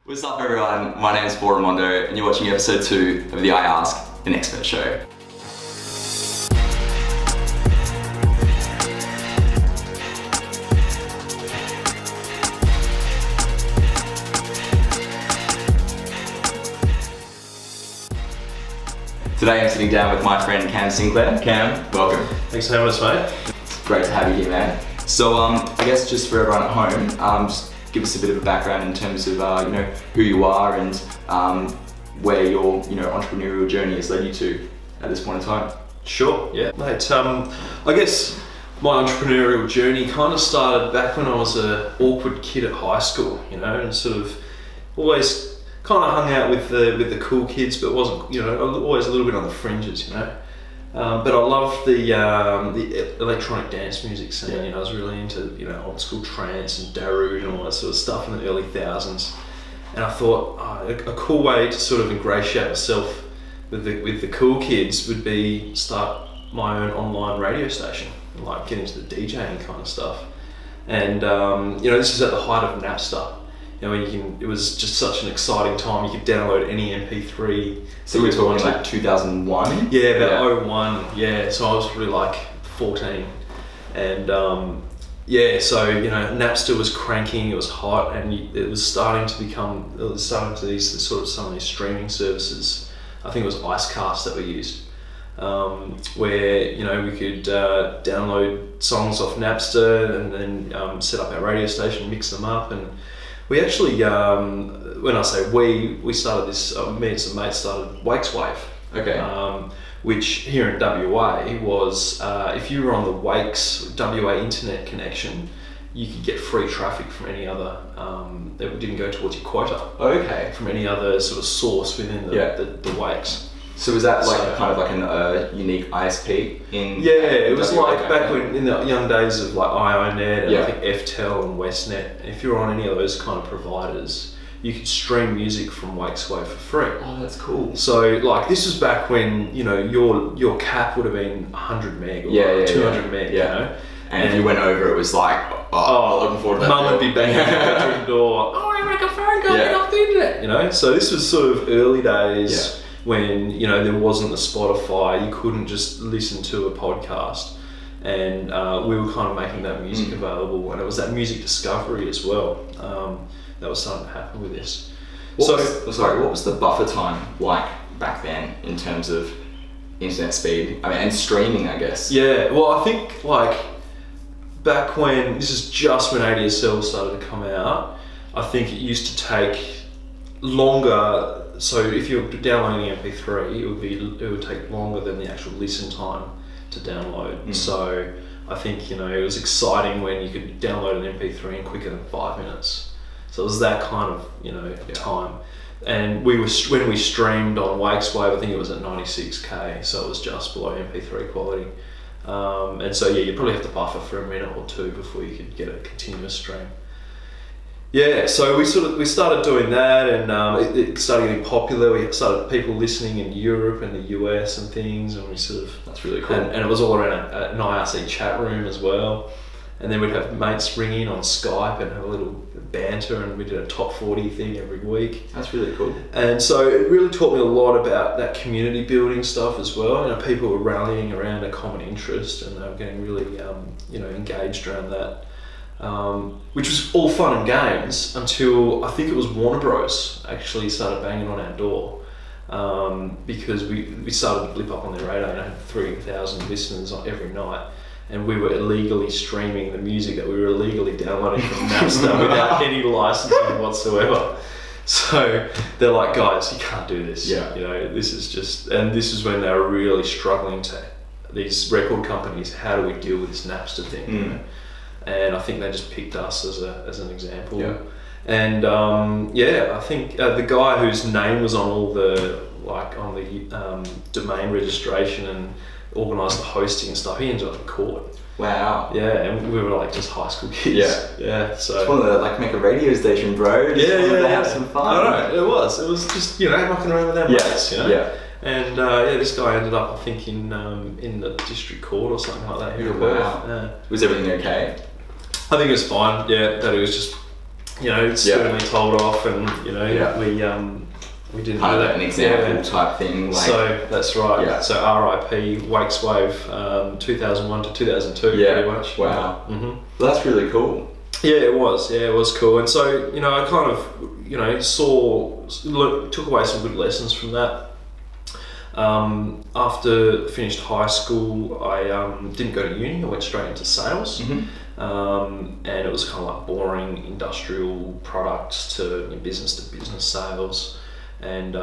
What's up everyone, my name is Veri.Vote and you're watching episode 2 of the iAskAnExpert show. Today I'm sitting down with my friend Cam Sinclair. Cam, welcome. Thanks for having us, mate. It's great to have you here, man. So I guess just for everyone at home, just give us a bit of a background in terms of who you are and where your entrepreneurial journey has led you to at this point in time. Sure, yeah. Mate, I guess my entrepreneurial journey kind of started back when I was an awkward kid at high school, and sort of always kind of hung out with the cool kids, but wasn't, always a little bit on the fringes, But I loved the electronic dance music scene. Yeah. I was really into old school trance and Darude and all that sort of stuff in the early thousands. And I thought a cool way to sort of ingratiate myself with the cool kids would be start my own online radio station, and like get into the DJing kind of stuff. And this is at the height of Napster. It was just such an exciting time. You could download any MP3. So we're talking like 2001? Yeah, about 01. Yeah, so I was really like 14. And Napster was cranking, it was hot, and it was starting to these some of these streaming services. I think it was Icecast that we used. Where we could download songs off Napster and then set up our radio station, mix them up, and we actually, when I say we started this, me and some mates started Wakes Wave. Okay. Which here in WA was, if you were on the Wakes WA internet connection, you could get free traffic from any other, that didn't go towards your quota. Okay. From any other sort of source within the Wakes. So was that kind of like a unique ISP in? Yeah, it was WA? like back when in the young days of like IONet and Yeah. I think FTEL and WestNet. If you were on any of those kind of providers, you could stream music from Wakes Wave for free. Oh, that's cool. So like this was back when your cap would have been 100 meg or 200 meg. And if you went over, it was like, I'm looking forward to that. Mum would be banging at the bedroom door. Oh, I make a phone call, get off the internet. So this was sort of early days. Yeah. When there wasn't the Spotify, you couldn't just listen to a podcast, and we were kind of making that music available, and it was that music discovery as well that was starting to happen with this. What was the buffer time like back then in terms of internet speed? And streaming, I guess. Yeah, well, I think like back when this is just when ADSL started to come out, I think it used to take longer. So if you're downloading MP3, it would take longer than the actual listen time to download. So I think it was exciting when you could download an MP3 in quicker than 5 minutes. So it was that kind of time. And when we streamed on Wakes Wave, I think it was at 96k, so it was just below MP3 quality. And so you probably have to buffer for a minute or two before you could get a continuous stream. Yeah, so we started doing that, and it started getting popular. We started people listening in Europe and the US and things, and we sort of... That's really cool. And it was all around an IRC chat room as well. And then we'd have mates ring in on Skype and have a little banter, and we did a top 40 thing every week. That's really cool. And so it really taught me a lot about that community building stuff as well. People were rallying around a common interest, and they were getting really engaged around that. Which was all fun and games until I think it was Warner Bros. Actually started banging on our door because we started to blip up on their radar and had 3,000 listeners every night, and we were illegally streaming the music that we were illegally downloading from Napster without any licensing whatsoever. So they're like, guys, you can't do this. This is just, and this is when they were really struggling these record companies, how do we deal with this Napster thing? And I think they just picked us as an example. Yeah. And I think the guy whose name was on all the domain registration and organised the hosting and stuff, he ended up in court. Wow. Yeah, and we were like just high school kids. Yeah. So. Just wanted to make a radio station, bro. Just wanted to have some fun. I know, it was just knocking around with our mates. Yeah. And this guy ended up, I think, in the district court or something like that here in Perth. Was everything okay? I think it was fine. Yeah, that it was just sternly told off, and we didn't kind do of that. an example type thing. Like, So that's right. Yeah. So RIP Wakes Wave, 2001 to 2002, pretty much. Wow. Mm-hmm. Well, that's really cool. Yeah, it was. Yeah, it was cool. And so I kind of took away some good lessons from that. After finished high school, I didn't go to uni. I went straight into sales. Mm-hmm. And it was kind of like boring industrial products to business sales, and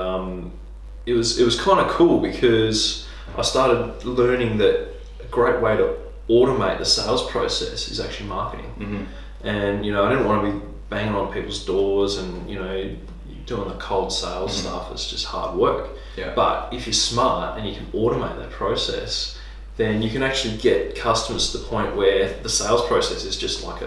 it was kind of cool because I started learning that a great way to automate the sales process is actually marketing. Mm-hmm. And I didn't want to be banging on people's doors and doing the cold sales Mm-hmm. stuff. It's just hard work. Yeah. But if you're smart and you can automate that process, then you can actually get customers to the point where the sales process is just like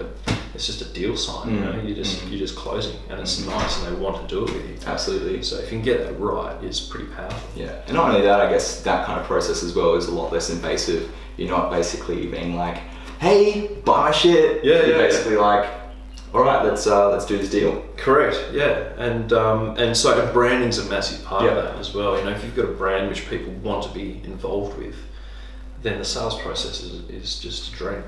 it's just a deal sign. You're just closing, and it's nice, and they want to do it with you. Absolutely. So if you can get that right, it's pretty powerful. Yeah, and not only that, I guess that kind of process as well is a lot less invasive. You're not basically being like, "Hey, buy my shit." You're basically like, "All right, let's do this deal." Correct. Yeah, and branding's a massive part of that as well. If you've got a brand which people want to be involved with, then the sales process is just a dream.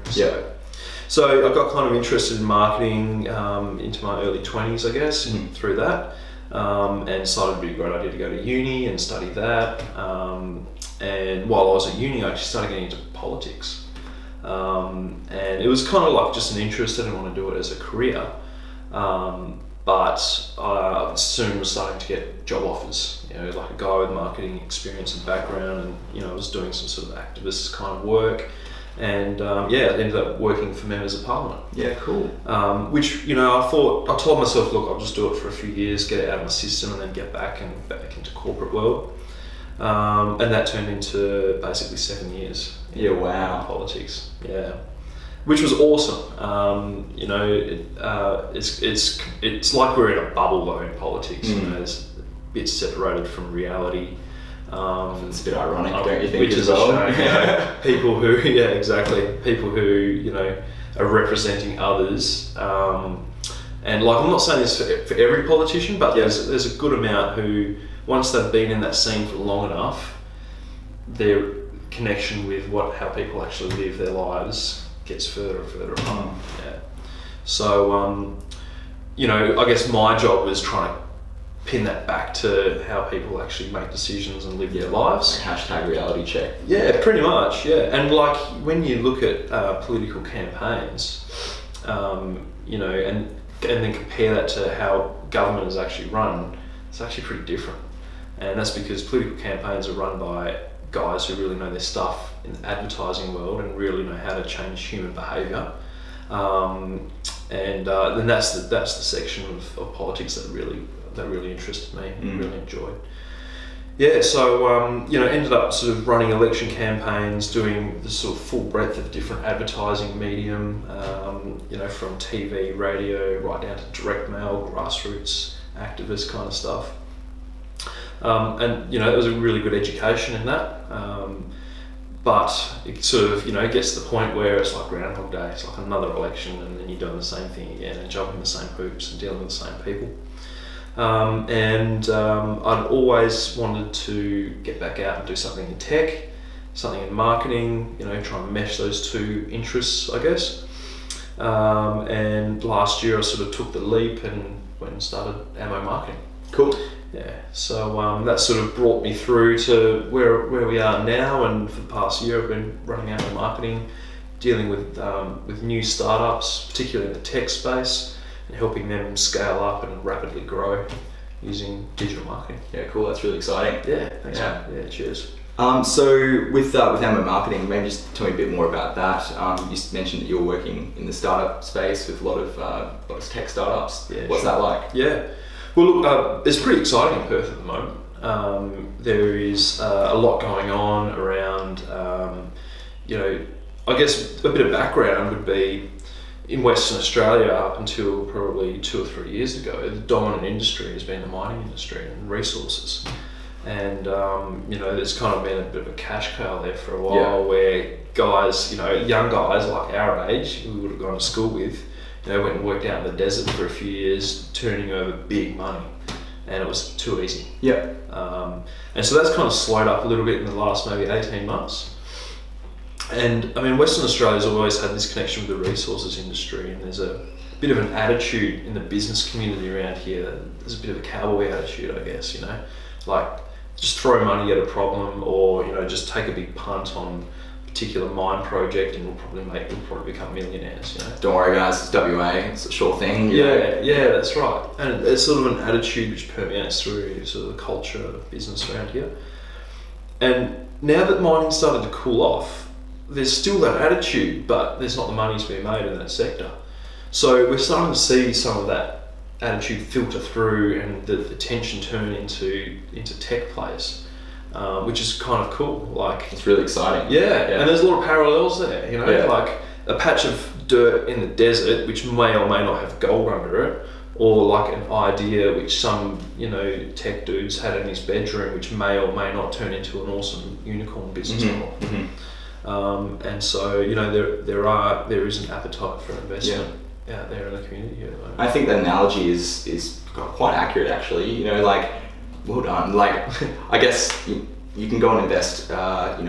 So I got kind of interested in marketing into my early 20s, I guess, through that, and decided it'd be a great idea to go to uni and study that. And while I was at uni, I actually started getting into politics. And it was kind of like just an interest. I didn't want to do it as a career. But I soon was starting to get job offers, like a guy with marketing experience and background, and I was doing some sort of activist kind of work, and I ended up working for members of parliament. Yeah, cool. Which I told myself, look, I'll just do it for a few years, get it out of my system, and then get back into corporate world. And that turned into basically 7 years. Yeah, wow. In politics. Yeah. Which was awesome. It's like we're in a bubble though in politics. There's bits separated from reality. It's a bit ironic, don't you think? Which is a shame. People who, people who are representing others. And like, I'm not saying this for every politician, but there's a good amount who, once they've been in that scene for long enough, their connection with how people actually live their lives gets further and further apart. So I guess my job was trying to pin that back to how people actually make decisions and live their lives. Like hashtag reality check. Yeah, pretty much. Yeah, and like when you look at political campaigns, and then compare that to how government is actually run, it's actually pretty different. And that's because political campaigns are run by guys who really know their stuff in the advertising world and really know how to change human behaviour. And then that's the section of politics that really interested me and really enjoyed. Yeah, so ended up sort of running election campaigns, doing the sort of full breadth of different advertising medium, from TV, radio, right down to direct mail, grassroots, activist kind of stuff. And it was a really good education in that. But it sort of, gets to the point where it's like Groundhog Day. It's like another election, and then you're doing the same thing again and jumping the same hoops and dealing with the same people. I'd always wanted to get back out and do something in tech, something in marketing, try and mesh those two interests, I guess. And last year I sort of took the leap and went and started Ammo Marketing. Cool. Yeah, so that sort of brought me through to where we are now, and for the past year I've been running Ammo Marketing, dealing with new startups, particularly in the tech space, and helping them scale up and rapidly grow using digital marketing. Yeah, cool. That's really exciting. Yeah, thanks. Yeah, cheers. So with Ammo Marketing, maybe just tell me a bit more about that. You mentioned that you're working in the startup space with a lot of tech startups. Yeah, What's that like? Yeah. Well, look, it's pretty exciting in Perth at the moment. There is a lot going on around, I guess a bit of background would be, in Western Australia up until probably 2 or 3 years ago, the dominant industry has been the mining industry and resources. And, there's kind of been a bit of a cash cow there for a while, where guys, young guys like our age, who we would have gone to school with, went and worked out in the desert for a few years, turning over big money, and it was too easy. Yeah. And so that's kind of slowed up a little bit in the last maybe 18 months. And I mean, Western Australia's always had this connection with the resources industry, and there's a bit of an attitude in the business community around here. There's a bit of a cowboy attitude, I guess, like just throw money at a problem, or just take a big punt on a particular mine project, and we'll probably become millionaires. Don't worry, guys. It's WA. It's a sure thing. Yeah, that's right. And it's sort of an attitude which permeates through sort of the culture of business around here. And now that mining's started to cool off, there's still that attitude, but there's not the money to be made in that sector. So we're starting to see some of that attitude filter through, and the attention turn into tech plays, which is kind of cool. Like, it's really exciting. Yeah, and there's a lot of parallels there. Like a patch of dirt in the desert which may or may not have gold under it, or like an idea which some tech dudes had in his bedroom which may or may not turn into an awesome unicorn business model. And so there is an appetite for investment out there in the community here at the moment. I think the analogy is quite accurate, actually. Well done. Like, I guess you can go and invest a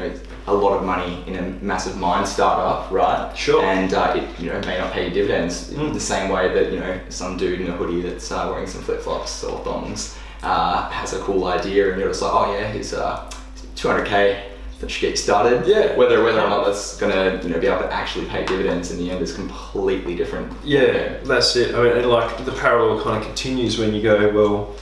lot of money in a massive mine startup, right? Sure. And it may not pay you dividends the same way that some dude in a hoodie that's wearing some flip-flops or thongs has a cool idea, and you're just like, oh yeah, here's 200k. That should get you started. Yeah. Whether or not that's gonna be able to actually pay dividends in the end is completely different. Yeah, that's it. I mean, and like the parallel kind of continues when you go, well,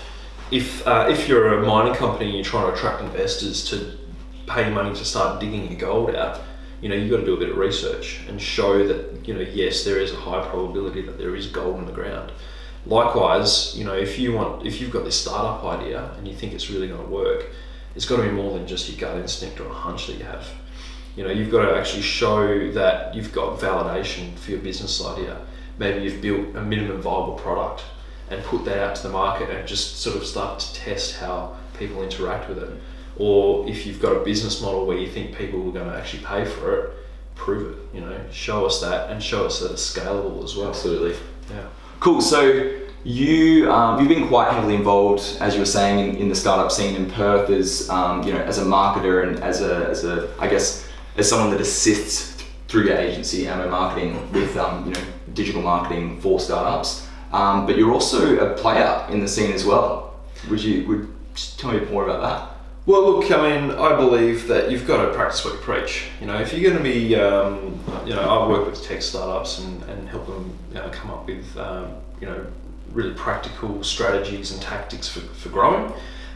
if you're a mining company and you're trying to attract investors to pay money to start digging your gold out, you've got to do a bit of research and show that yes, there is a high probability that there is gold in the ground. Likewise, if you've got this startup idea and you think it's really going to work, it's got to be more than just your gut instinct or a hunch that you have. You've got to actually show that you've got validation for your business idea. Maybe you've built a minimum viable product and put that out to the market and just sort of start to test how people interact with it. Or if you've got a business model where you think people are going to actually pay for it, prove it. Show us that, and show us that it's scalable as well. Absolutely. Yeah. Cool. So you've been quite heavily involved, as you were saying, in the startup scene in Perth as as a marketer and as someone that assists through your agency, Ammo Marketing, with digital marketing for startups. But you're also a player in the scene as well. Would you tell me more about that? Well, look, I mean, I believe that you've got to practice what you preach. If you're going to be, I work with tech startups and help them come up with, really practical strategies and tactics for growing.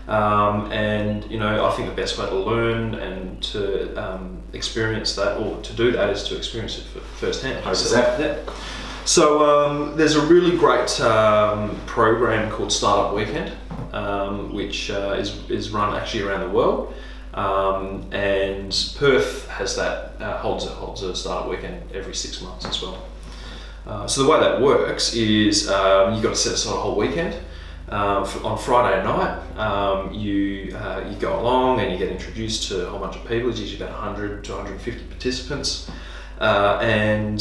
And I think the best way to learn and to experience that, or to do that, is to experience it firsthand. 100%. So there's a really great program called Startup Weekend, which is run actually around the world, and Perth has that holds a Startup Weekend every 6 months as well. So the way that works is you've got to set aside a whole weekend. On Friday night, you go along and you get introduced to a whole bunch of people. There's usually about 100 to 150 participants. And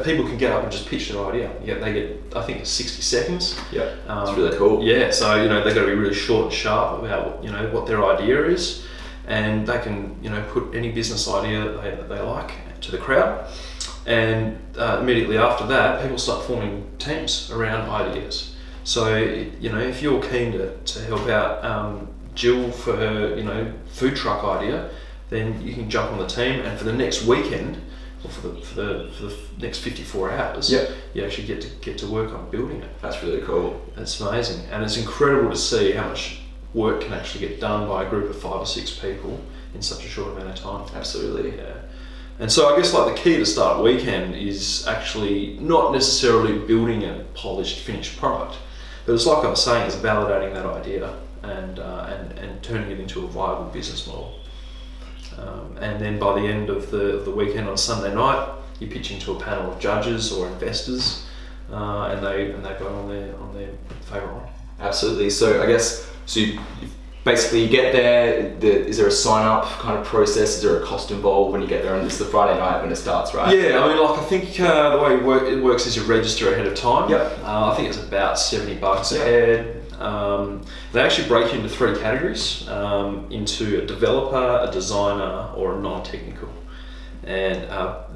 people can get up and just pitch their idea. They get, I think it's 60 seconds. Yeah, it's really cool. Yeah, so they've got to be really short and sharp about what their idea is, and they can put any business idea that they like to the crowd. And immediately after that, people start forming teams around ideas. So if you're keen to help out Jill for her food truck idea, then you can jump on the team, and for the next weekend, or for the next 54 hours, you actually get to work on building it. That's really cool. It's amazing, and it's incredible to see how much work can actually get done by a group of 5 or 6 people in such a short amount of time. Absolutely. Yeah. And so I guess the key to Startup Weekend is actually not necessarily building a polished, finished product, but it's like I was saying, it's validating that idea and turning it into a viable business model. And then by the end of the weekend on Sunday night, you're pitching to a panel of judges or investors, and they vote on their favourite one. Absolutely. So I guess you've basically you get there, is there a sign up kind of process? Is there a cost involved when you get there? And it's the Friday night when it starts, right? Yeah, I mean, like I think the way it works is you register ahead of time. Yep. I think it's about $70 a head. They actually break you into 3 categories, into a developer, a designer, or a non-technical. And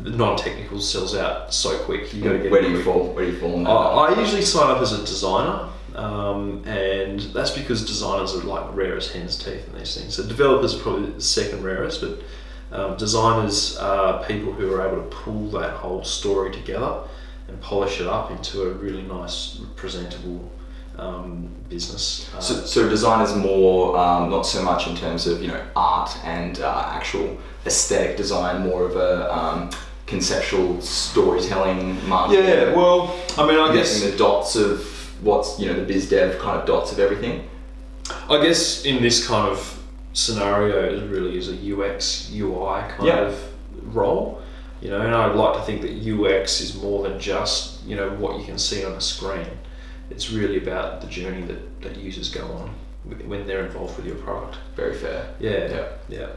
the non-technical sells out so quick. You got to get. Where do you fall in that? I usually sign up as a designer, and that's because designers are like rare as hen's teeth in these things. So developers are probably the second rarest, but designers are people who are able to pull that whole story together and polish it up into a really nice, presentable business. So design is more not so much in terms of art and actual aesthetic design, more of a conceptual storytelling marketing. Yeah, well, I mean, I guess the dots of what's the biz dev kind of dots of everything. I guess in this kind of scenario, it really is a UX UI kind of role. And I'd like to think that UX is more than just what you can see on a screen. It's really about the journey that users go on when they're involved with your product. Very fair. Yeah.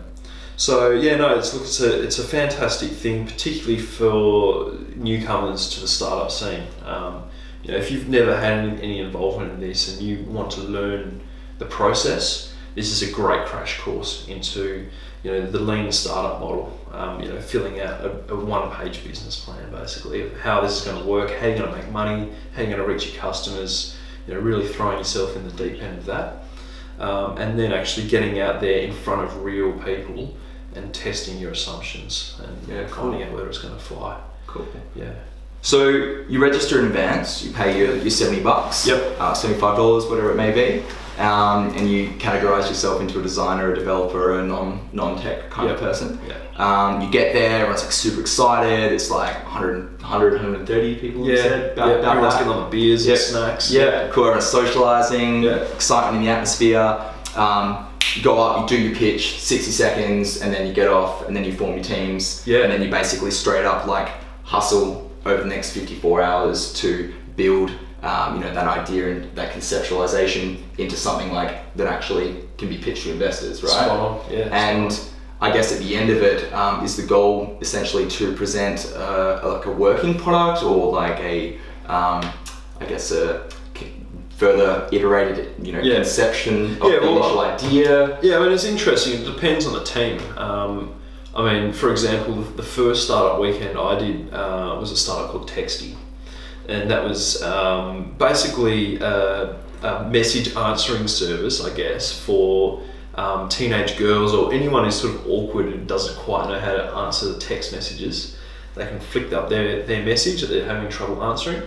So it's a fantastic thing, particularly for newcomers to the startup scene. If you've never had any involvement in this and you want to learn the process, this is a great crash course into the lean startup model. Filling out a one-page business plan basically of how this is going to work, how you're going to make money, how you're going to reach your customers. Really throwing yourself in the deep end of that, and then actually getting out there in front of real people and testing your assumptions and finding out whether it's going to fly. Cool. Yeah. So you register in advance, you pay your $70, $75, whatever it may be, and you categorize yourself into a designer, a developer, or a non-tech kind of person. You get there, everyone's like super excited, it's like 130 people, you said? Everyone's getting on the beers and snacks. Yeah, cool, everyone's socializing, excitement in the atmosphere. You go up, you do your pitch, 60 seconds, and then you get off, and then you form your teams, and then you basically straight up like hustle over the next 54 hours to build that idea and that conceptualization into something like that actually can be pitched to investors, right? Spot on. Yeah. And I guess at the end of it, is the goal essentially to present like a working product or like a further iterated, conception of the initial idea? Yeah, I mean, it's interesting. It depends on the team. I mean, for example, the first startup weekend I did was a startup called Texty, and that was basically a message answering service, I guess, for teenage girls or anyone who's sort of awkward and doesn't quite know how to answer the text messages. They can flick up their message that they're having trouble answering,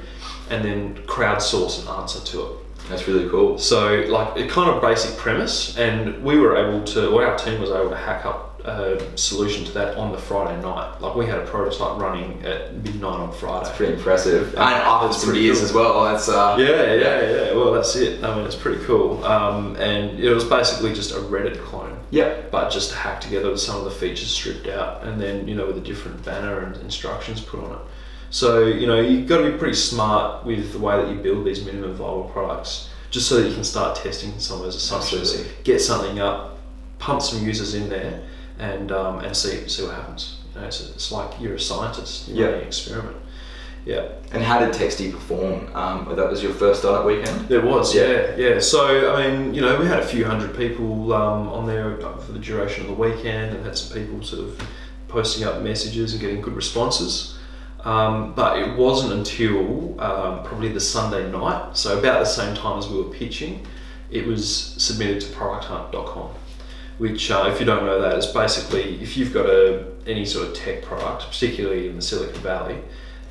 and then crowdsource an answer to it. That's really cool. So, like, a kind of basic premise, and we were able to, or our team was able to hack up a solution to that on the Friday night. Like, we had a prototype running at midnight on Friday. That's pretty impressive. And after some years as well. That's yeah. Well, that's it. I mean, it's pretty cool. And it was basically just a Reddit clone. Yeah. But just hacked together with some of the features stripped out, and then with a different banner and instructions put on it. So you've got to be pretty smart with the way that you build these minimum viable products, just so that you can start testing some of those assumptions. Absolutely. Get something up, pump some users in there, and see what happens. It's like you're a scientist. You're running an experiment. Yeah. And how did Texty perform? That was your first startup weekend? There was, yeah. So, I mean, we had a few hundred people on there for the duration of the weekend, and had some people sort of posting up messages and getting good responses. But it wasn't until probably the Sunday night, so about the same time as we were pitching, it was submitted to producthunt.com, which, if you don't know that, is basically if you've got any sort of tech product, particularly in the Silicon Valley,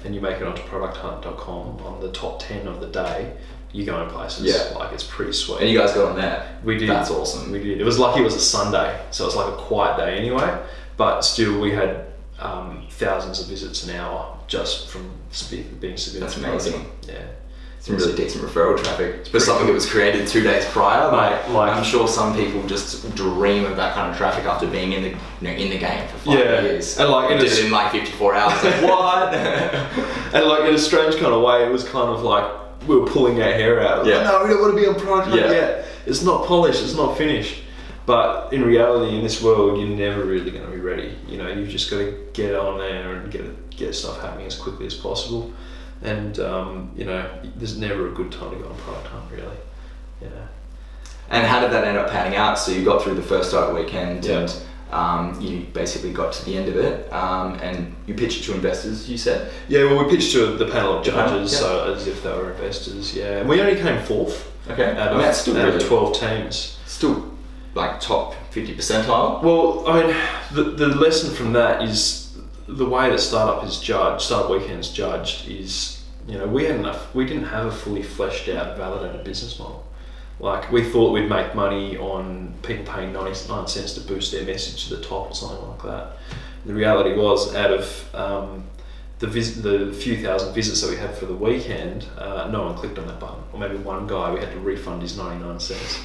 and you make it onto producthunt.com on the top 10 of the day, you're going places. Yeah. Like, it's pretty sweet. And you guys got on there? We did. That's awesome. We did. It was lucky it was a Sunday, so it was like a quiet day anyway, but still we had thousands of visits an hour just from being submitted. That's amazing. Yeah. Some really decent referral traffic for something that was created 2 days prior. Like I'm sure some people just dream of that kind of traffic after being in the game for 5 years. And like did it in like 54 hours. Like, what? And like in a strange kind of way, it was kind of like we were pulling our hair out. Yeah. No, we don't want to be on product hunt Yeah. yet. It's not polished, it's not finished. But in reality, in this world, you're never really going to be ready. You've just got to get on there and get stuff happening as quickly as possible. And there's never a good time to go on product hunt, really. And how did that end up panning out? So you got through the first Startup Weekend, Yeah. and you basically got to the end of it, and you pitched it to investors, you said? Yeah, well, we pitched to the panel of judges, Yeah. so as if they were investors. Yeah, and we only came fourth. Okay. Out of, that's still out of really 12 teams. Still like top 50 percentile. Well, I mean, the lesson from that is the way that Startup Weekend's judged is, we didn't have a fully fleshed out, validated business model. Like, we thought we'd make money on people paying 99 cents to boost their message to the top or something like that. The reality was, out of the few thousand visits that we had for the weekend, no one clicked on that button, or maybe one guy, we had to refund his 99 cents.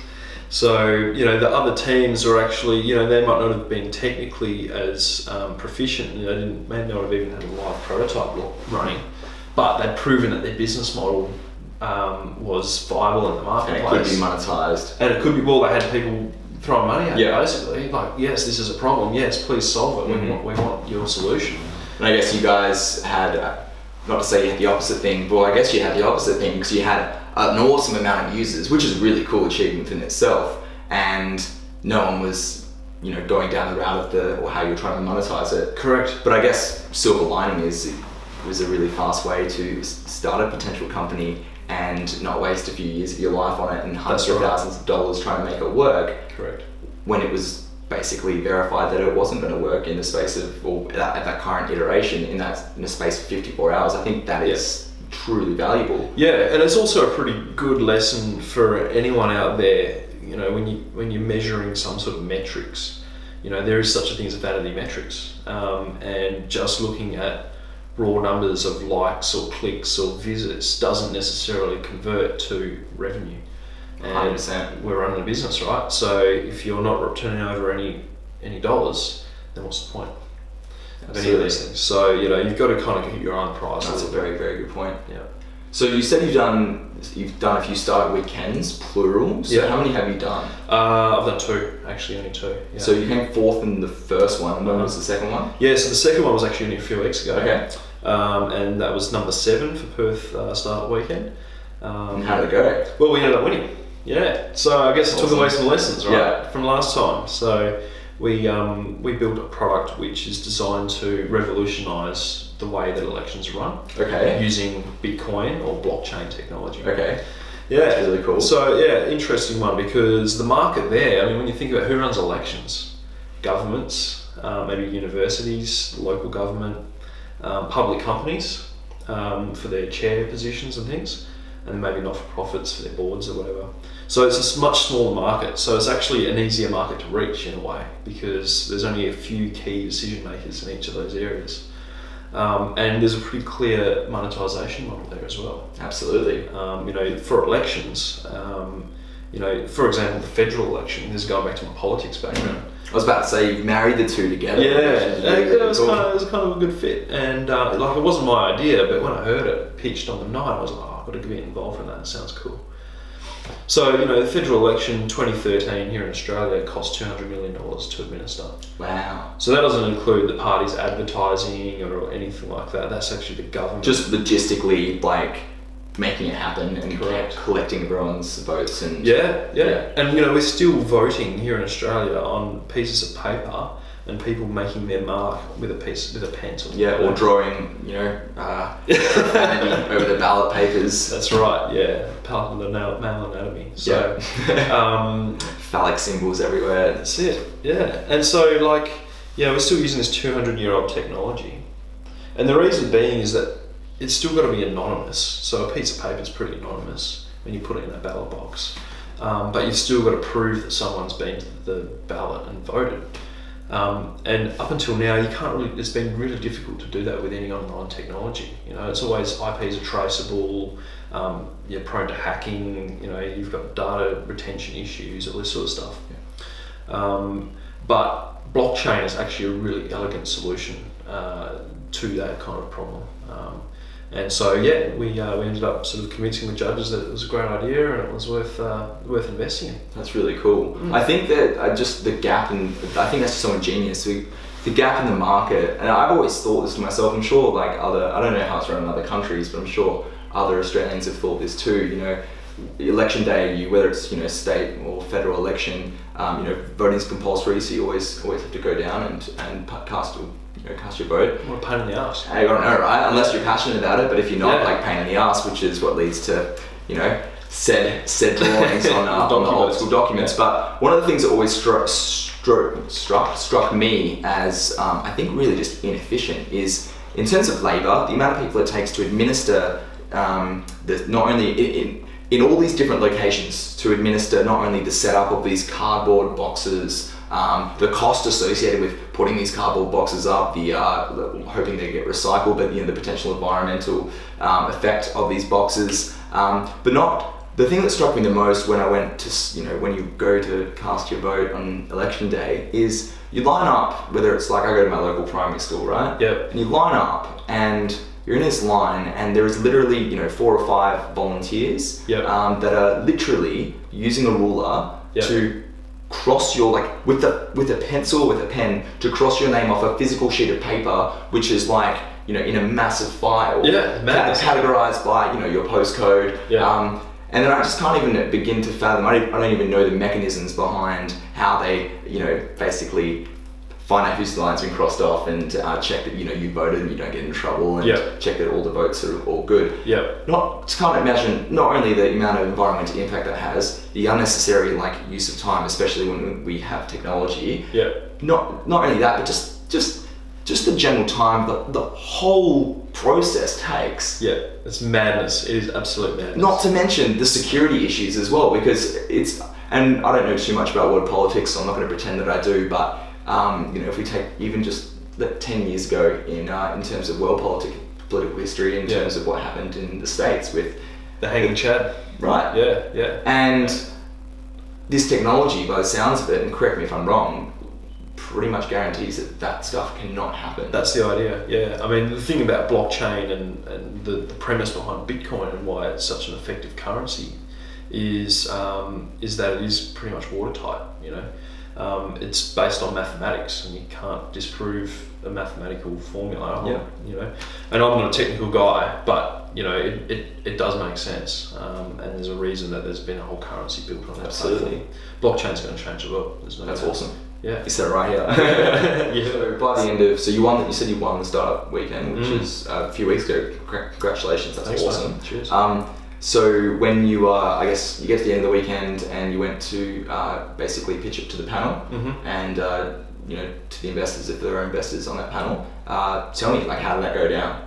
So, the other teams are actually, they might not have been technically as proficient, they may not have even had a live prototype running, but they'd proven that their business model was viable in the marketplace. And it could be monetized. And it could be, they had people throwing money at it, Yeah. basically, like, yes, this is a problem, yes, please solve it, we want your solution. And I guess you guys had, not to say you had the opposite thing, but I guess you had the opposite thing because you had an awesome amount of users, which is a really cool achievement in itself, and no one was, going down the route of how you're trying to monetize it. Correct. But I guess silver lining is it was a really fast way to start a potential company and not waste a few years of your life on it and hundreds of thousands of dollars trying to make it work. Correct. When it was basically verified that it wasn't going to work in the space of, or at that current iteration, in the space of 54 hours. I think that is truly valuable. Yeah, and it's also a pretty good lesson for anyone out there. When you're measuring some sort of metrics, there is such a thing as vanity metrics, and just looking at raw numbers of likes or clicks or visits doesn't necessarily convert to revenue. And 100%. we're running a business, right? So if you're not turning over any dollars, then what's the point of any of these things? So you've got to kind of hit your own price. That's a very, very good point. Yeah. So you said you've done a few Startup Weekends, plural. So Yeah. how many have you done? I've done two, actually, only two. Yeah. So you came fourth in the first one. When was the second one? Yeah, so the second one was actually only a few weeks ago. Okay. And that was number 7 for Perth Startup Weekend. And how did it go? Well, we ended up winning. Yeah. So I guess it took away some lessons, right, from last time. So we built a product which is designed to revolutionise the way that elections run. Okay. Using Bitcoin or blockchain technology. Okay. Yeah. That's really cool. So interesting one, because the market there, when you think about who runs elections, governments, maybe universities, local government, public companies for their chair positions and things, and maybe not-for-profits for their boards or whatever. So it's a much smaller market. So it's actually an easier market to reach in a way, because there's only a few key decision makers in each of those areas. And there's a pretty clear monetization model there as well. Absolutely. For elections, for example, the federal election, this is going back to my politics background. I was about to say, you've married the two together. Yeah, Really it was cool. kind of a good fit. And it wasn't my idea, but when I heard it pitched on the night, I was like, I've got to get involved in that. It sounds cool. So, the federal election 2013 here in Australia cost $200 million to administer. Wow. So that doesn't include the party's advertising or anything like that. That's actually the government. Just logistically, making it happen and Correct. collecting everyone's votes and Yeah. And we're still voting here in Australia on pieces of paper and people making their mark with a pencil. Yeah, or drawing, profanity over the ballot papers. That's right. Yeah, part of the male anatomy. So, phallic symbols everywhere. that's it. Yeah, and so we're still using this 200-year-old technology, and the reason being is that it's still got to be anonymous. So a piece of paper is pretty anonymous when you put it in that ballot box, but you've still got to prove that someone's been to the ballot and voted. And up until now, you can't really. It's been really difficult to do that with any online technology. It's always IPs are traceable. You're prone to hacking. You've got data retention issues, all this sort of stuff. Yeah. But blockchain is actually a really elegant solution to that kind of problem. And so we ended up sort of convincing the judges that it was a great idea and it was worth investing in. That's really cool. I think that just the gap I think that's so ingenious. The gap in the market, and I've always thought this to myself. I'm sure like I don't know how it's run in other countries, but I'm sure other Australians have thought this too. You know, election day, whether it's state or federal election, voting is compulsory, so you always have to go down and cast your vote. What a pain in the arse. I don't know, right? Unless you're passionate about it, but if you're not, like pain in the arse, which is what leads to said drawings on the old school documents. Yeah. But one of the things that always struck me as I think really just inefficient is in terms of labour, the amount of people it takes to administer not only in all these different locations to administer not only the setup of these cardboard boxes, the cost associated with putting these cardboard boxes up, the hoping they get recycled, but the potential environmental effect of these boxes, but not. The thing that struck me the most when I went to, when you go to cast your vote on election day is you line up, whether it's like I go to my local primary school, right? Yep. And you line up and you're in this line and there is literally, 4 or 5 volunteers Yep. that are literally using a ruler Yep. to cross your, with a pencil, with a pen, to cross your name off a physical sheet of paper, which is in a massive file. Yeah, madness. Categorized by, your postcode. Yeah. And then I just can't even begin to fathom, I don't even know the mechanisms behind how they, basically find out whose line's been crossed off and check that, you voted and you don't get in trouble and Yep. check that all the votes are all good. Yep. Can't imagine not only the amount of environmental impact that has, the unnecessary use of time, especially when we have technology. Yep. Not only that, but just the general time the whole process takes. Yeah, it's madness. It is absolute madness. Not to mention the security issues as well, because and I don't know too much about world politics, so I'm not going to pretend that I do, but if we take even just 10 years ago in terms of world political history, in terms of what happened in the States with the hanging Chad. Right. Yeah. And this technology, by the sounds of it, and correct me if I'm wrong, pretty much guarantees that stuff cannot happen. That's the idea, yeah. I mean, the thing about blockchain and the premise behind Bitcoin and why it's such an effective currency is that it is pretty much watertight, It's based on mathematics and you can't disprove a mathematical formula, And I'm not a technical guy, but, it does make sense. And there's a reason that there's been a whole currency built on that. Absolutely. Blockchain's going to change the world. That's awesome. Yeah. You said it right here. Yeah. So by the end of, you said you won the Startup Weekend, which is a few weeks ago. Congratulations, that's awesome. Man. Cheers. So when you, I guess you get to the end of the weekend and you went to basically pitch it to the panel and, to the investors, if there are investors on that panel, tell me, how did that go down?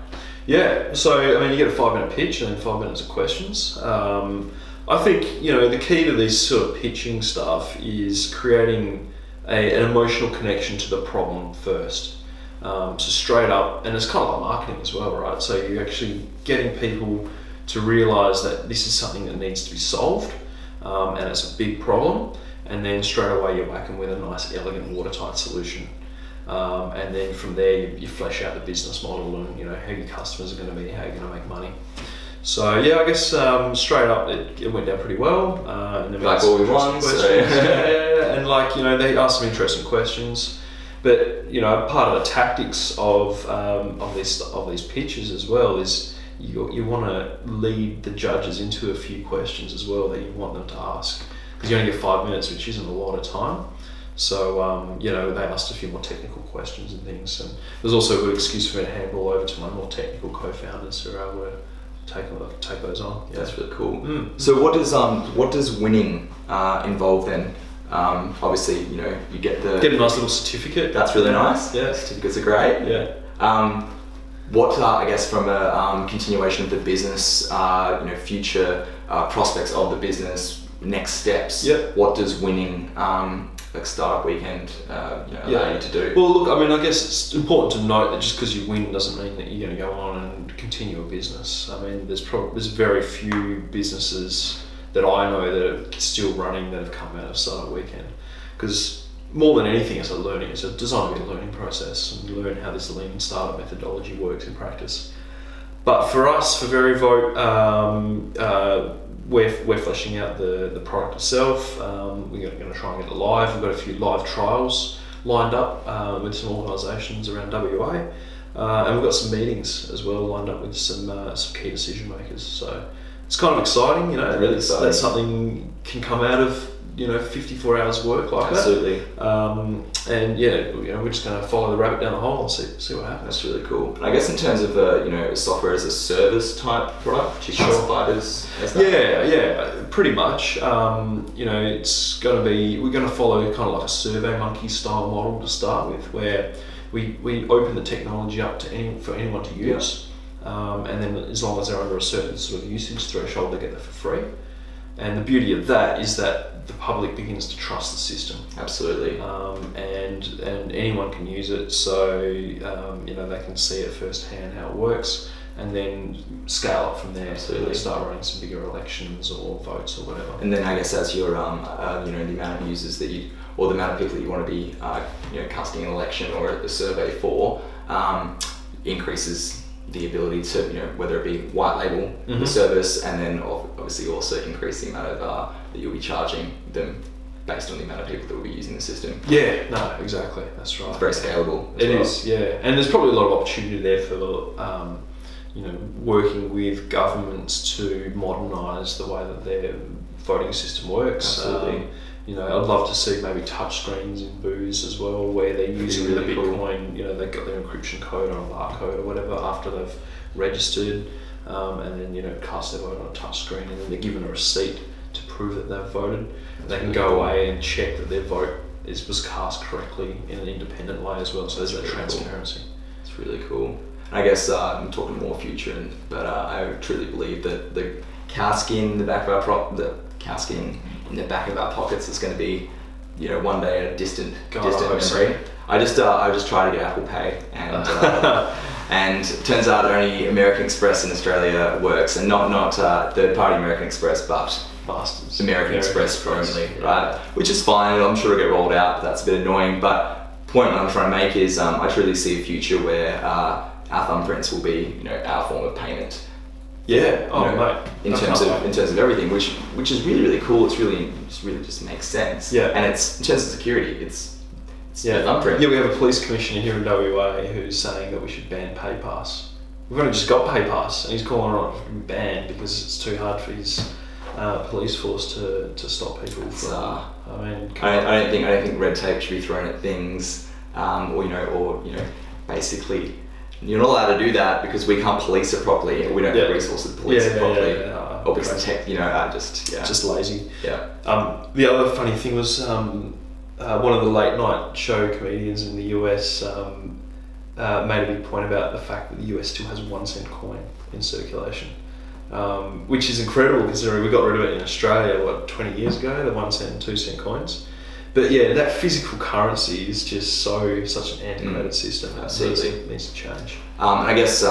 Yeah, so you get a 5-minute pitch and then 5 minutes of questions. I think, the key to this sort of pitching stuff is creating an emotional connection to the problem first. So straight up, and it's kind of like marketing as well, right? So you're actually getting people to realise that this is something that needs to be solved, and it's a big problem, and then straight away you whack them with a nice, elegant, watertight solution. And then from there you flesh out the business model and how your customers are going to be, how you're going to make money. So I guess straight up it went down pretty well. And then like all we want. And they asked some interesting questions. But part of the tactics of these pitches as well is you want to lead the judges into a few questions as well that you want them to ask, because you only get 5 minutes, which isn't a lot of time. So they asked a few more technical questions and things, and there's also a good excuse for me to handball over to my more technical co-founders who are able to take those on. Yeah. That's really cool. So what does winning involve then? Obviously, you get a nice little certificate. That's really nice. Yeah, certificates are great. Yeah. What I guess from a continuation of the business, future prospects of the business, next steps. Yep. What does winning Startup Weekend allow you to do? Well, look, I guess it's important to note that just because you win doesn't mean that you're going to go on and continue a business. There's very few businesses that I know that are still running that have come out of Startup Weekend, because more than anything, it's designed to be a learning process and learn how this lean startup methodology works in practice. But for us, for Veri.Vote, we're fleshing out the product itself. We're going to try and get it live. We've got a few live trials lined up with some organisations around WA, and we've got some meetings as well lined up with some key decision makers. So it's kind of exciting, Really exciting. That something can come out of 54 hours work like Absolutely. that. And we're just going to follow the rabbit down the hole and see what happens. That's really cool. And I guess in terms of software as a service type product, you classify it as that? Yeah, pretty much. It's going to be, we're going to follow kind of like a SurveyMonkey style model to start with, where we open the technology up to for anyone to use, and then as long as they're under a certain sort of usage threshold, they get it for free. And the beauty of that is that the public begins to trust the system. Absolutely. And anyone can use it, so they can see it firsthand how it works, and then scale up from there. Absolutely. So they start running some bigger elections or votes or whatever. And then I guess as your the amount of users or the amount of people that you want to be casting an election or a survey for increases the ability to, whether it be white label the service, and then obviously also increase the amount of that you'll be charging them based on the amount of people that will be using the system. Yeah, no, exactly, that's right. It's very scalable. It is, yeah. And there's probably a lot of opportunity there for working with governments to modernise the way that their voting system works. Absolutely. I'd love to see maybe touch screens in booths as well, where they're using really the cool. Bitcoin, they've got their encryption code on a barcode or whatever after they've registered, and then, cast their vote on a touch screen, and then they're given a receipt to prove that they've voted. They can go away and check that their vote was cast correctly in an independent way as well, so there's that transparency. It's really cool. And I guess I'm talking more future, but I truly believe that the cowskin in the back of our pockets is going to be, one day a distant memory. I just tried to get Apple Pay, and and it turns out only American Express in Australia works, and not third-party American Express, but Bastards. American Express only, yeah. right? Which is fine. I'm sure it'll get rolled out. But that's a bit annoying. But point I'm trying to make is I truly see a future where our thumbprints will be, our form of payment. Yeah. Oh, mate. In terms of everything, which is really, really cool. It's really just makes sense. Yeah. And it's in terms of security, it's the thumbprint. Yeah, we have a police commissioner here in WA who's saying that we should ban PayPass. We've only just got PayPass, and he's calling it banned because it's too hard for his police force to stop people from. I don't think red tape should be thrown at things, or basically. You're not allowed to do that because we can't police it properly. We don't have resources to police it properly. Or because the tech, just lazy. Yeah. The other funny thing was one of the late night show comedians in the US made a big point about the fact that the US still has 1 cent coin in circulation, which is incredible considering we got rid of it in Australia 20 years ago, the 1 cent and 2 cent coins. But yeah, that physical currency is just such an antiquated system. Absolutely. It needs to change. And I guess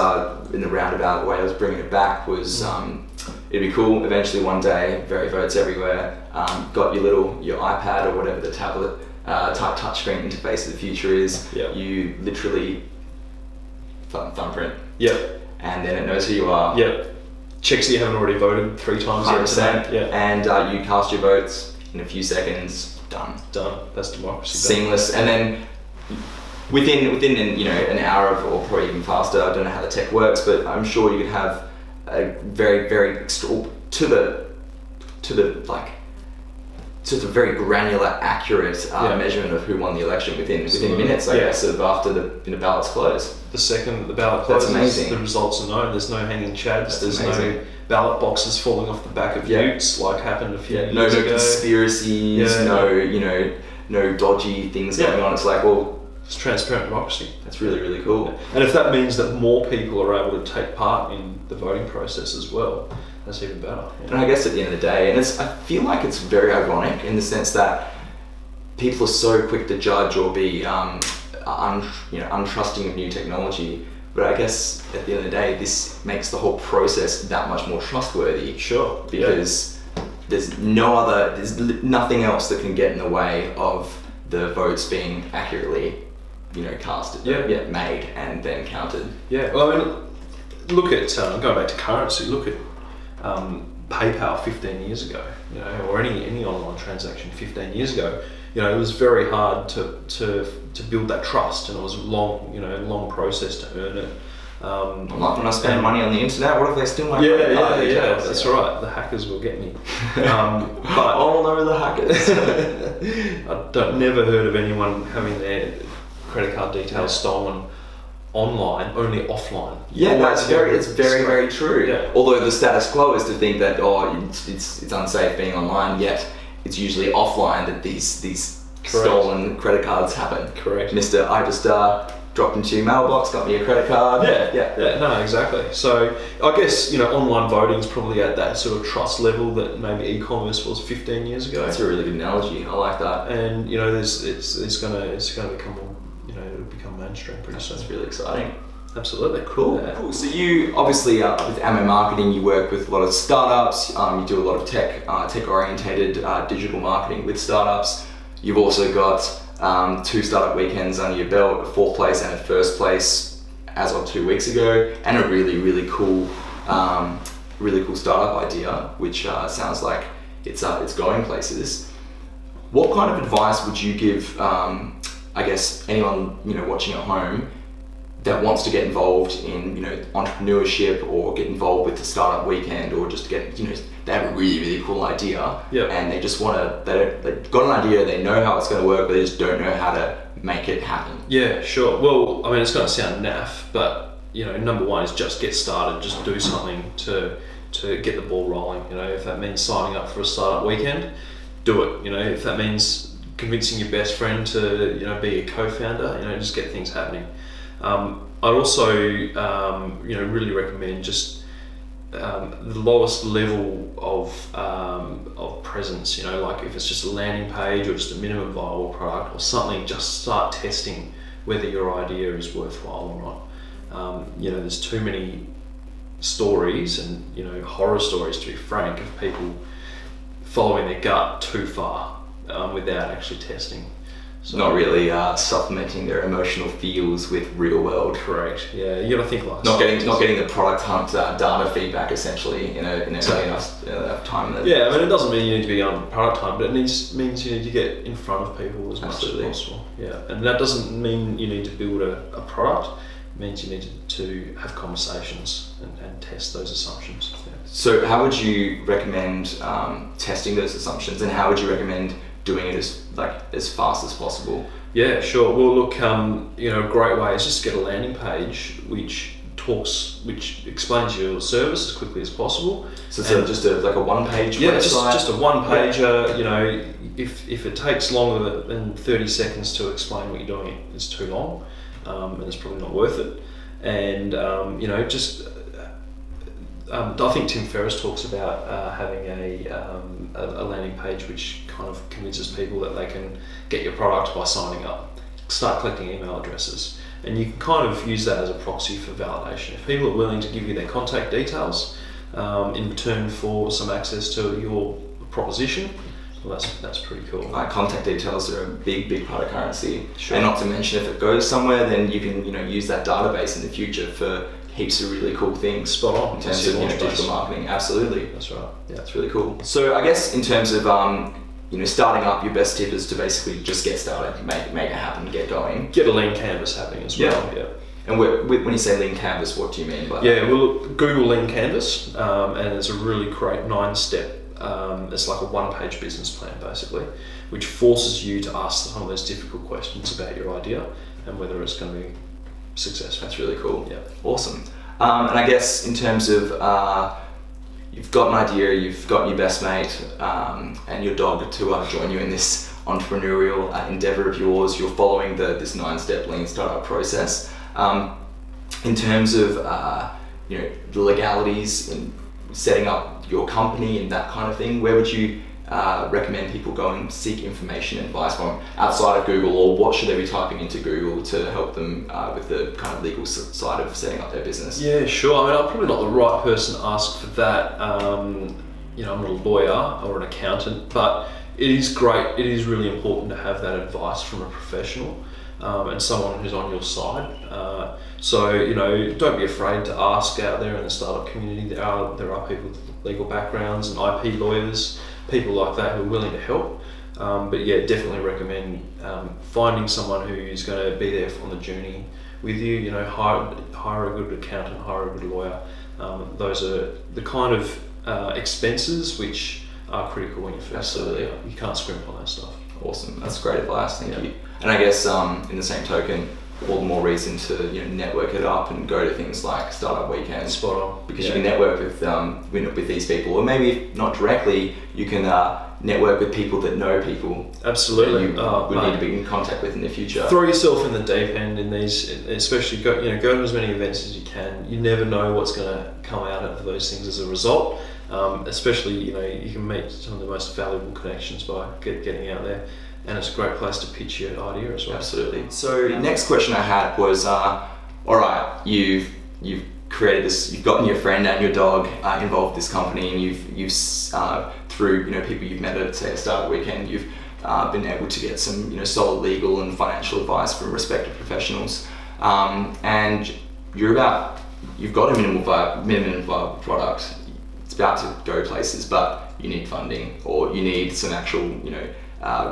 in the roundabout way I was bringing it back was it'd be cool eventually one day, Veri.Vote's everywhere, got your iPad or whatever the tablet type touchscreen interface of the future is. Yep. You literally thumbprint. Yep. And then it knows who you are. Yep. Checks that you haven't already voted 3 times yet today. Yeah. And you cast your votes in a few seconds. Done. That's democracy. Seamless. And then within an hour or probably even faster. I don't know how the tech works, but I'm sure you could have a very, very to the very granular, accurate measurement of who won the election within minutes, I guess, of after the ballots close. The second that the ballot closes, That's amazing. The results are known. There's no hanging chads. There's amazing. no ballot boxes falling off the back of utes like happened a few years no ago. Conspiracies, no dodgy things going on. It's like, well, it's transparent democracy. That's really, really cool. And if that means that more people are able to take part in the voting process as well, that's even better. And I guess at the end of the day, and I feel like it's very ironic in the sense that people are so quick to judge or be untrusting of new technology, but I guess at the end of the day, this makes the whole process that much more trustworthy. Sure. Because there's nothing else that can get in the way of the votes being accurately, casted, made and then counted. Yeah. Well, I mean, look at going back to currency. Look at PayPal 15 years ago, or any online transaction 15 years ago. It was very hard to build that trust, and it was a long process to earn it. I'm not going to spend money on the internet. What if they steal my credit card details? That's right. The hackers will get me. But oh no, the hackers! I've never heard of anyone having their credit card details stolen online, only offline. Yeah, it's very true. Yeah. Although the status quo is to think that it's unsafe being online, yet it's usually offline that these stolen credit cards happen. Correct. Mr. I just dropped into your mailbox, got me a credit card. Yeah. No, exactly. So I guess online voting is probably at that sort of trust level that maybe e-commerce was 15 years ago. That's a really good analogy. I like that. And it's gonna become it'll become mainstream pretty soon. That's really exciting. Absolutely. Cool. So you obviously with Ammo Marketing, you work with a lot of startups. You do a lot of tech orientated digital marketing with startups. You've also got 2 startup weekends under your belt, a 4th place and a 1st place as of 2 weeks ago, and a really cool startup idea, which sounds like it's going places. What kind of advice would you give, I guess, anyone watching at home that wants to get involved in entrepreneurship, or get involved with the startup weekend, or just get they have a really cool idea, and they just they've got an idea, they know how it's going to work, but they just don't know how to make it happen. Yeah, sure. Well, I mean, it's going to sound naff, but number one is just get started, just do something to get the ball rolling. If that means signing up for a startup weekend, do it. If that means convincing your best friend to be a co-founder, just get things happening. I'd also really recommend just the lowest level of presence, like if it's just a landing page or just a minimum viable product or something, just start testing whether your idea is worthwhile or not. There's too many stories and horror stories, to be frank, of people following their gut too far without actually testing. So, not really supplementing their emotional feels with real world. Correct. Yeah, you got to think like not getting the product hunt data feedback essentially in enough time. Yeah, I mean, it doesn't mean you need to be on product hunt, but it means you need to get in front of people as much as possible. Yeah, and that doesn't mean you need to build a product. It means you need to have conversations and test those assumptions. Yeah. So, how would you recommend testing those assumptions, and how would you recommend doing it as fast as possible? Yeah, sure. Well, look, a great way is just to get a landing page which explains your service as quickly as possible. So it's just a one-page website? Just a one-pager. If it takes longer than 30 seconds to explain what you're doing, it's too long, and it's probably not worth it. And I think Tim Ferriss talks about having a landing page which kind of convinces people that they can get your product by signing up. Start collecting email addresses, and you can kind of use that as a proxy for validation. If people are willing to give you their contact details in return for some access to your proposition, well, that's pretty cool. Contact details are a big part of currency, sure. And not to mention, if it goes somewhere, then you can use that database in the future for heaps of really cool things. Spot on. In terms of digital marketing. Absolutely. That's right. Yeah, it's really cool. So I guess in terms of starting up, your best tip is to basically just get started, make it happen, get going. Get a lean canvas happening as well. Yeah. And when you say lean canvas, what do you mean by that? Yeah, well, Google lean canvas, and it's a really great 9-step. It's like a one-page business plan basically, which forces you to ask some of those difficult questions about your idea and whether it's going to be successful. That's really cool. Yeah. Awesome. And I guess in terms of you've got an idea, you've got your best mate and your dog to join you in this entrepreneurial endeavor of yours. You're following this 9-step lean startup process. In terms of the legalities in setting up your company and that kind of thing, where would you recommend people go and seek information and advice from outside of Google, or what should they be typing into Google to help them with the kind of legal side of setting up their business? Yeah, sure. I mean, I'm probably not the right person to ask for that. I'm not a lawyer or an accountant, but it is great. It is really important to have that advice from a professional. and someone who's on your side. So don't be afraid to ask out there in the startup community. There are people with legal backgrounds and IP lawyers, people like that who are willing to help. But yeah, definitely recommend finding someone who's going to be there on the journey with you. Hire a good accountant, hire a good lawyer. Those are the kind of expenses which are critical when you first start. You can't scrimp on that stuff. Awesome, that's great advice. Thank you. And I guess in the same token, all the more reason to network it up and go to things like Startup Weekend. Spot on. Because you can network with these people, or maybe if not directly, you can network with people that know people. Absolutely. That you would need to be in contact with in the future. Throw yourself in the deep end in these, especially go to as many events as you can. You never know what's going to come out of those things as a result. Especially you can meet some of the most valuable connections by getting out there. And it's a great place to pitch your idea as well. Absolutely. So the next question I had was, all right, you've created this, you've gotten your friend and your dog involved with this company, and you've through people you've met at, say, a Startup Weekend, you've been able to get some solid legal and financial advice from respected professionals, and you've got a minimum viable product. It's about to go places, but you need funding, or you need some actual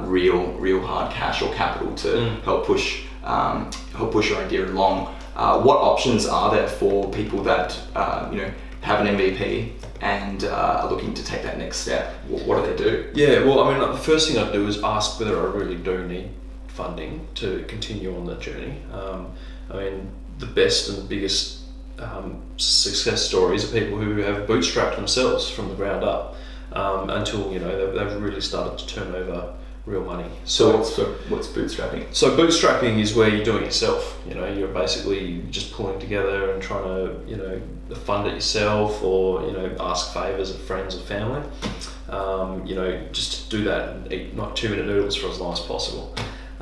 real hard cash or capital to help push your idea along. What options are there for people that have an MVP and are looking to take that next step? What do they do? Yeah, well, the first thing I'd do is ask whether I really do need funding to continue on that journey. The best and biggest success stories are people who have bootstrapped themselves from the ground up until they've really started to turn over real money. So what's bootstrapping? So bootstrapping is where you're doing it yourself. You're basically just pulling together and trying to fund it yourself, or ask favors of friends or family. Just to do that and eat not 2-minute noodles for as long as possible.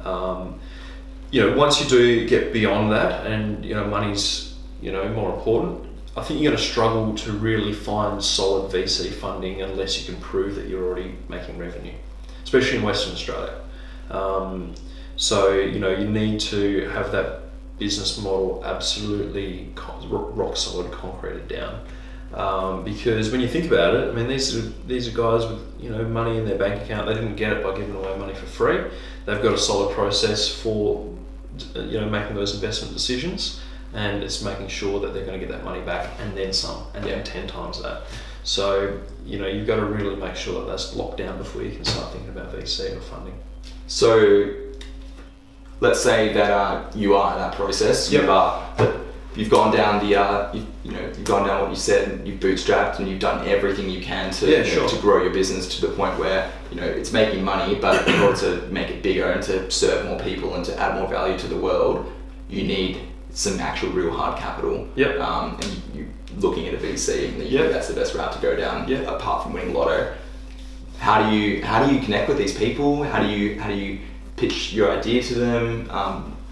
Once you do get beyond that, and money's more important, I think you're going to struggle to really find solid VC funding unless you can prove that you're already making revenue, especially in Western Australia. You need to have that business model absolutely rock solid, concreted down. Because when you think about it, these are guys with money in their bank account. They didn't get it by giving away money for free. They've got a solid process for making those investment decisions, and it's making sure that they're going to get that money back and then some, and then 10 times that. So you've got to really make sure that that's locked down before you can start thinking about VC or funding. So let's say that you are in that process. Yep. You've gone down you've gone down what you said. You've bootstrapped and you've done everything you can to grow your business to the point where it's making money. But in order to make it bigger and to serve more people and to add more value to the world, you need some actual real hard capital. Yep. And you looking at a VC, and you think that's the best route to go down. Yep. Apart from winning lotto, how do you connect with these people? How do you pitch your idea to them?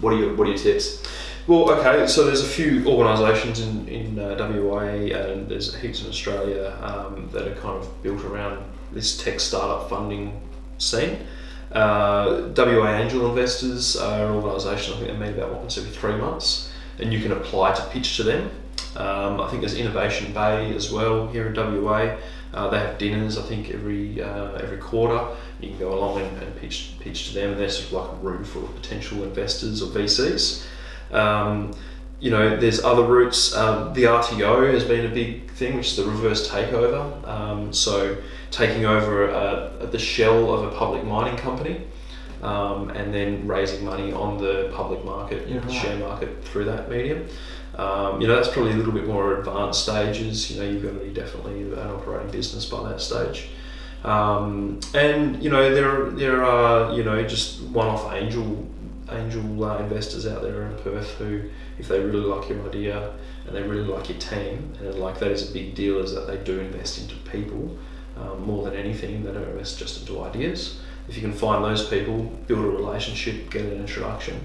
What are your tips? Well, okay, so there's a few organisations in WA, and there's heaps in Australia that are kind of built around this tech startup funding scene. WA Angel Investors are an organisation, I think they meet about once every 3 months, and you can apply to pitch to them. I think there's Innovation Bay as well here in WA. They have dinners, I think, every quarter. You can go along and pitch to them, and they're sort of like a room full of potential investors or VCs. There's other routes. The RTO has been a big thing, which is the reverse takeover. So taking over the shell of a public mining company, and then raising money on the public market, the share market through that medium. That's probably a little bit more advanced stages. You've got to be definitely an operating business by that stage. There are just one-off angel investors out there in Perth who, if they really like your idea and they really like your team, and that is a big deal, is that they do invest into people more than anything. They don't invest just into ideas. If you can find those people, build a relationship, get an introduction,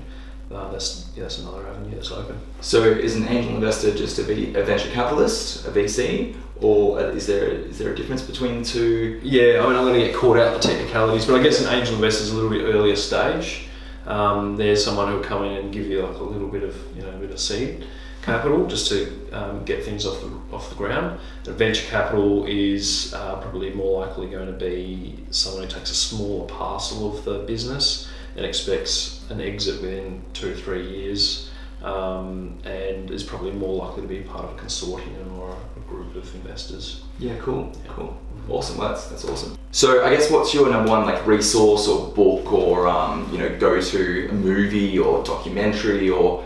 that's another avenue that's open. So is an angel investor just a venture capitalist, a VC, or is there a difference between the two? Yeah, I'm going to get caught out in the technicalities, but I guess an angel investor is a little bit earlier stage. There's someone who'll come in and give you like a little bit of, a bit of seed capital just to get things off the ground. And venture capital is probably more likely going to be someone who takes a smaller parcel of the business and expects an exit within 2 to 3 years, and is probably more likely to be part of a consortium or a group of investors. Yeah, cool. Awesome, that's awesome. So I guess what's your number one like resource or book or go to a movie or documentary, or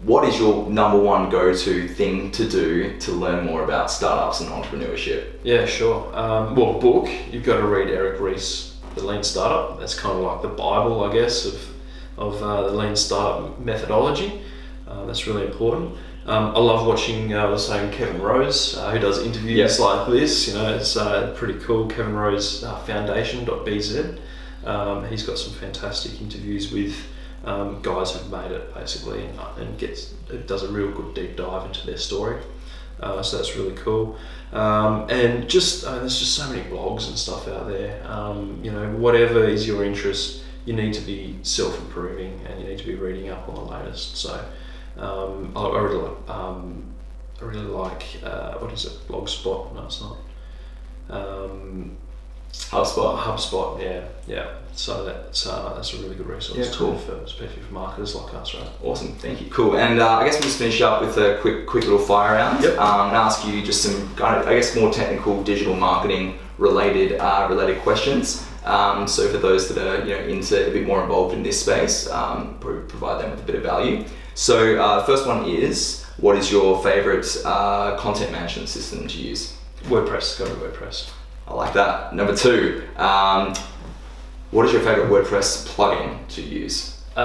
what is your number one go-to thing to do to learn more about startups and entrepreneurship? Yeah, sure. Well, book, you've got to read Eric Ries, The Lean Startup. That's kind of like the Bible, I guess, of the Lean Startup methodology. That's really important. I love watching, I was saying, Kevin Rose, who does interviews like this. It's pretty cool. Kevin Rose Foundation.bz. He's got some fantastic interviews with guys who've made it, basically, and does a real good deep dive into their story. So that's really cool. And there's just so many blogs and stuff out there. Whatever is your interest, you need to be self-improving and you need to be reading up on the latest. So I really like what is it? Blogspot? No, it's not. HubSpot, yeah. So that's a really good resource too, especially for marketers like us, right? Awesome, thank you. Cool, and I guess we'll just finish up with a quick little fire round. Yep. And ask you just some kind of, I guess, more technical digital marketing related questions. So for those that are into a bit more involved in this space, provide them with a bit of value. So first one is, what is your favorite content management system to use? WordPress. Go to WordPress. I like that. Number 2, what is your favorite WordPress plugin to use? I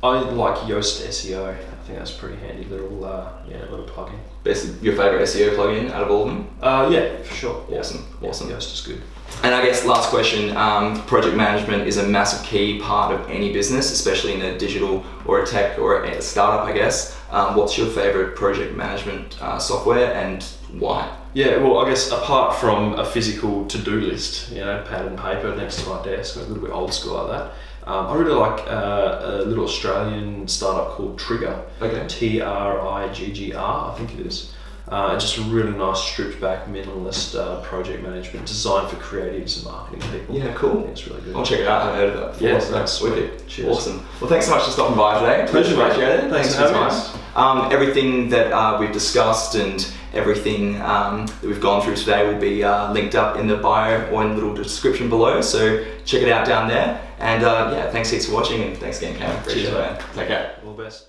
like Yoast SEO. I think that's a pretty handy little plugin. Your favorite SEO plugin out of all of them? Yeah, for sure. Awesome. Yoast is good. And I guess last question, project management is a massive key part of any business, especially in a digital or a tech or a startup, I guess. What's your favorite project management software and why? Yeah, well, I guess apart from a physical to-do list, pad and paper next to my desk, a little bit old school like that, I really like a little Australian startup called Trigger. Okay. TRIGGR, I think it is. Just a really nice stripped back minimalist project management designed for creatives and marketing people. Yeah, cool. Yeah, it's really good. I'll check it out. I haven't heard of that before. Yeah, so that's wicked. Cheers. Awesome. Well, thanks so much for stopping by today. Pleasure, mate. Appreciate it. Thanks for your for having time. us. Everything that we've discussed and everything that we've gone through today will be linked up in the bio or in the little description below. So check it out down there. And thanks heaps for watching, and thanks again, Cam. Appreciate it, man. Take care. All the best.